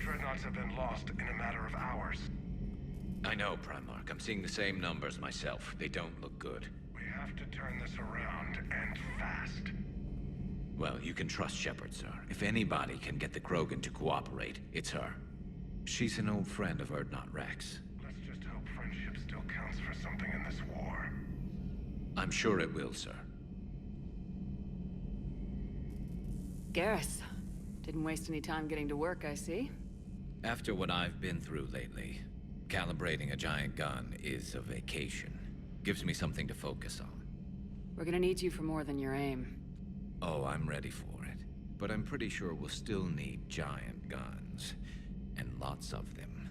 dreadnoughts have been lost in a matter of hours. I know, Primarch. I'm seeing the same numbers myself. They don't look good. We have to turn this around, and fast. Well, you can trust Shepard, sir. If anybody can get the Krogan to cooperate, it's her. She's an old friend of Urdnot Rex. Let's just hope friendship still counts for something in this war. I'm sure it will, sir. Garrus. Didn't waste any time getting to work, I see. After what I've been through lately, calibrating a giant gun is a vacation. Gives me something to focus on. We're gonna need you for more than your aim. Oh, I'm ready for it. But I'm pretty sure we'll still need giant guns. And lots of them.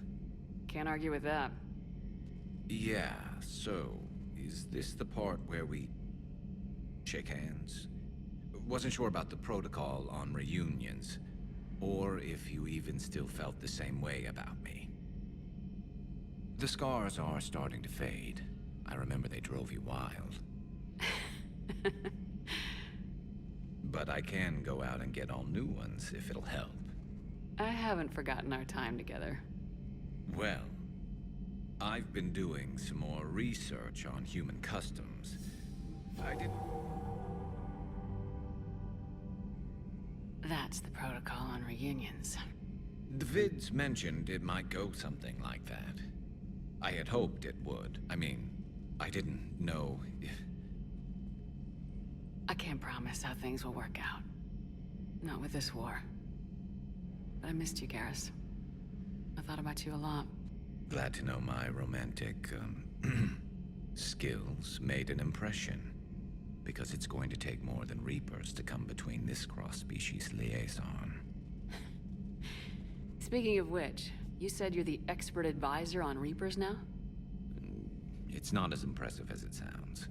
Can't argue with that. Yeah, so, is this the part where we shake hands? Wasn't sure about the protocol on reunions, or if you even still felt the same way about me. The scars are starting to fade. I remember they drove you wild. But I can go out and get all new ones if it'll help. I haven't forgotten our time together. Well, I've been doing some more research on human customs. That's the protocol on reunions. The vids mentioned it might go something like that. I had hoped it would. I mean, I didn't know if... I can't promise how things will work out. Not with this war. But I missed you, Garrus. I thought about you a lot. Glad to know my romantic, skills made an impression. Because it's going to take more than Reapers to come between this cross-species liaison. Speaking of which, you said you're the expert advisor on Reapers now? It's not as impressive as it sounds.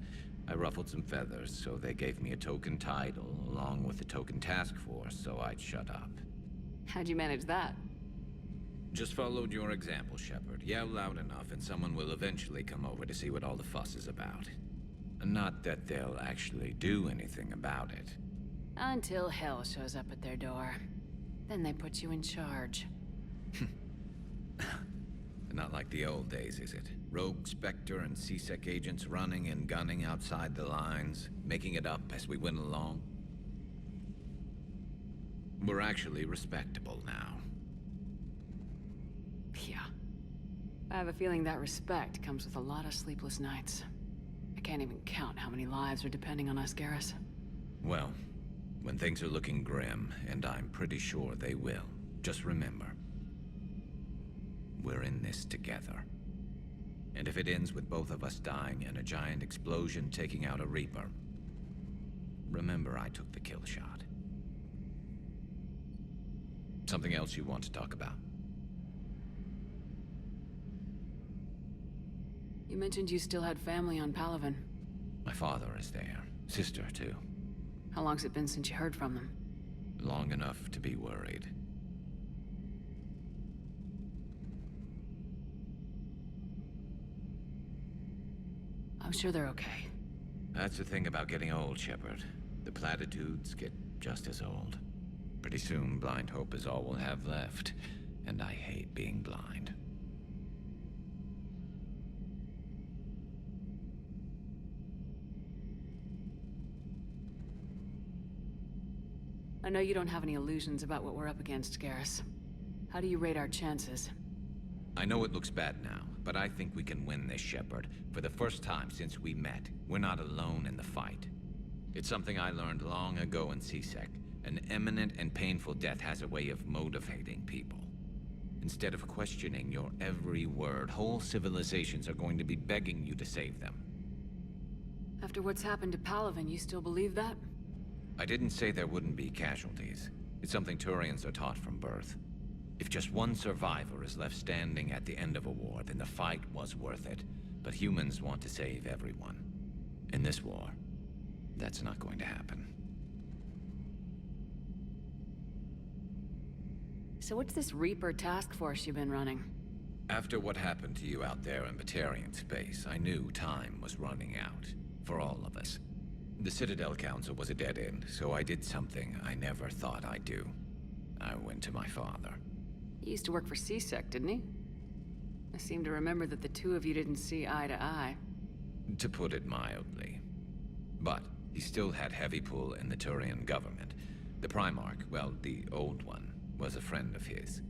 I ruffled some feathers, so they gave me a token title, along with a token task force, so I'd shut up. How'd you manage that? Just followed your example, Shepard. Yell loud enough, and someone will eventually come over to see what all the fuss is about. Not that they'll actually do anything about it. Until hell shows up at their door. Then they put you in charge. Not like the old days, is it? Rogue Spectre and C-Sec agents running and gunning outside the lines, making it up as we went along. We're actually respectable now. Yeah. I have a feeling that respect comes with a lot of sleepless nights. I can't even count how many lives are depending on us, Garrus. Well, when things are looking grim, and I'm pretty sure they will, just remember, we're in this together. And if it ends with both of us dying in a giant explosion taking out a Reaper, remember I took the kill shot. Something else you want to talk about? You mentioned you still had family on Palaven. My father is there. Sister, too. How long's it been since you heard from them? Long enough to be worried. I'm sure they're okay. That's the thing about getting old, Shepard. The platitudes get just as old. Pretty soon, blind hope is all we'll have left. And I hate being blind. I know you don't have any illusions about what we're up against, Garrus. How do you rate our chances? I know it looks bad now, but I think we can win this, Shepard. For the first time since we met, we're not alone in the fight. It's something I learned long ago in C-Sec. An imminent and painful death has a way of motivating people. Instead of questioning your every word, whole civilizations are going to be begging you to save them. After what's happened to Palaven, you still believe that? I didn't say there wouldn't be casualties. It's something Turians are taught from birth. If just one survivor is left standing at the end of a war, then the fight was worth it. But humans want to save everyone. In this war, that's not going to happen. So what's this Reaper task force you've been running? After what happened to you out there in Batarian space, I knew time was running out. For all of us. The Citadel Council was a dead end, so I did something I never thought I'd do. I went to my father. He used to work for CSEC, didn't he? I seem to remember that the two of you didn't see eye to eye. To put it mildly. But he still had heavy pull in the Turian government. The Primarch, well, the old one, was a friend of his.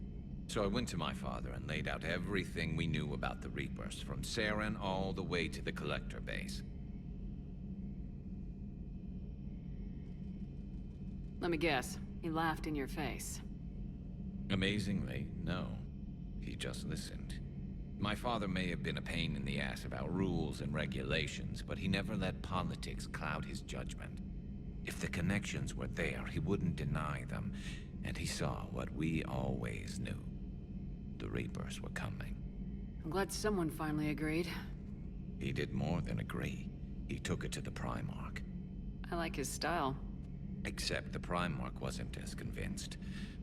So I went to my father and laid out everything we knew about the Reapers, from Saren all the way to the Collector base. Let me guess, he laughed in your face. Amazingly, no. He just listened. My father may have been a pain in the ass about rules and regulations, but he never let politics cloud his judgment. If the connections were there, he wouldn't deny them, and he saw what we always knew. The Reapers were coming. I'm glad someone finally agreed. He did more than agree. He took it to the Primarch. I like his style. Except the Primarch wasn't as convinced.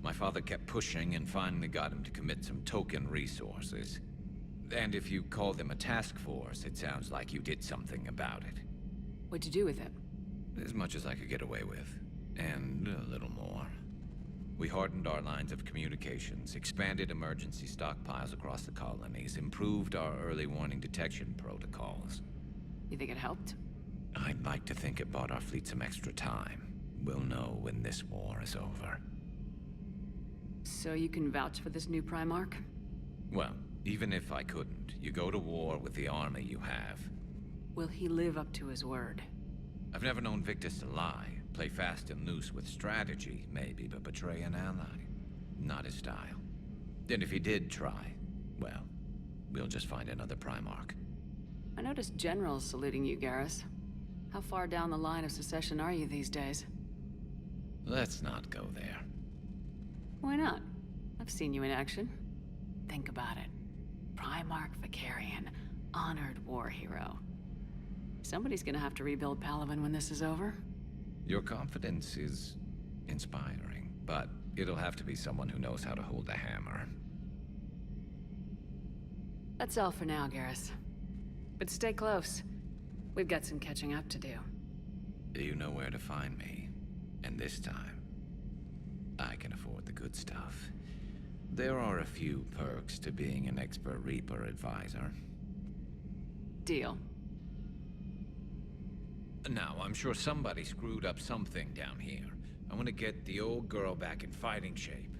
My father kept pushing and finally got him to commit some token resources. And if you call them a task force, it sounds like you did something about it. What'd you do with it? As much as I could get away with. And a little more. We hardened our lines of communications, expanded emergency stockpiles across the colonies, improved our early warning detection protocols. You think it helped? I'd like to think it bought our fleet some extra time. We'll know when this war is over. So you can vouch for this new Primarch? Well, even if I couldn't, you go to war with the army you have. Will he live up to his word? I've never known Victus to lie. Play fast and loose with strategy, maybe, but betray an ally. Not his style. And if he did try, well, we'll just find another Primarch. I noticed generals saluting you, Garrus. How far down the line of secession are you these days? Let's not go there. Why not? I've seen you in action. Think about it. Primarch Vicarian, honored war hero. Somebody's gonna have to rebuild Palaven when this is over. Your confidence is inspiring, but it'll have to be someone who knows how to hold a hammer. That's all for now, Garrus. But stay close. We've got some catching up to do. You know where to find me. And this time, I can afford the good stuff. There are a few perks to being an expert Reaper advisor. Deal. Now, I'm sure somebody screwed up something down here. I want to get the old girl back in fighting shape.